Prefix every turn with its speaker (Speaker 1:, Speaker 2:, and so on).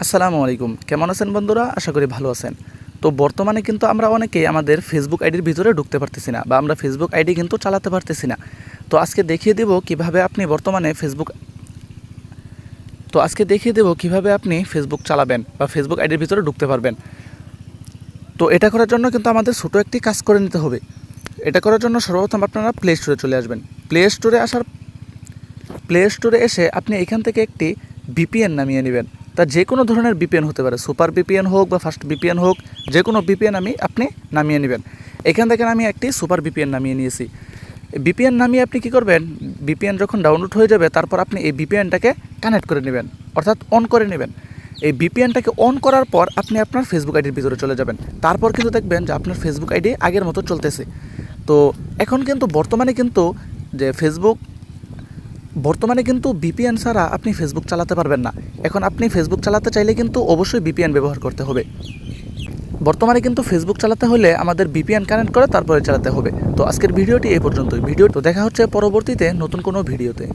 Speaker 1: আসসালামু আলাইকুম। কেমন আছেন বন্ধুরা? আশা করি ভালো আছেন। তো বর্তমানে কিন্তু আমরা অনেকেই আমাদের ফেসবুক আইডির ভিতরে ঢুকতে পারতেছি না বা আমরা ফেসবুক আইডি কিন্তু চালাতে পারতেছি না। তো আজকে দেখিয়ে দেব কিভাবে আপনি বর্তমানে ফেসবুক চালাবেন বা ফেসবুক আইডির ভিতরে ঢুকতে পারবেন। তো এটা করার জন্য কিন্তু আমাদের ছোটো একটি কাজ করে নিতে হবে। এটা করার জন্য সর্বপ্রথম আপনারা প্লে স্টোরে চলে আসবেন। প্লে স্টোরে এসে আপনি এখান থেকে একটি ভিপিএন নামিয়ে নেবেন। তা যে কোনো ধরনের ভিপিএন হতে পারে, সুপার ভিপিএন হোক বা ফাস্ট ভিপিএন হোক, যে কোনো ভিপিএন আপনি নামিয়ে নেবেন। এখান থেকে আমি একটি সুপার ভিপিএন নামিয়ে নিয়েছি। ভিপিএন নামিয়ে আপনি কী করবেন, ভিপিএন যখন ডাউনলোড হয়ে যাবে তারপর আপনি এই ভিপিএনটাকে কানেক্ট করে নেবেন, অর্থাৎ অন করে নেবেন। এই ভিপিএনটাকে অন করার পর আপনি আপনার ফেসবুক আইডির ভিতরে চলে যাবেন। তারপর কিন্তু দেখবেন যে আপনার ফেসবুক আইডি আগের মতো চলতেছে। তো এখন কিন্তু বর্তমানে কিন্তু ভিপিএন ছাড়া আপনি ফেসবুক চালাতে পারবেন না। এখন আপনি ফেসবুক চালাতে চাইলে কিন্তু অবশ্যই ভিপিএন ব্যবহার করতে হবে। বর্তমানে কিন্তু ফেসবুক চালাতে হলে আমাদের ভিপিএন কানেক্ট করে তারপরে চালাতে হবে। তো আজকের ভিডিওটি এই পর্যন্তই। দেখা হচ্ছে পরবর্তীতে নতুন কোনো ভিডিওতে।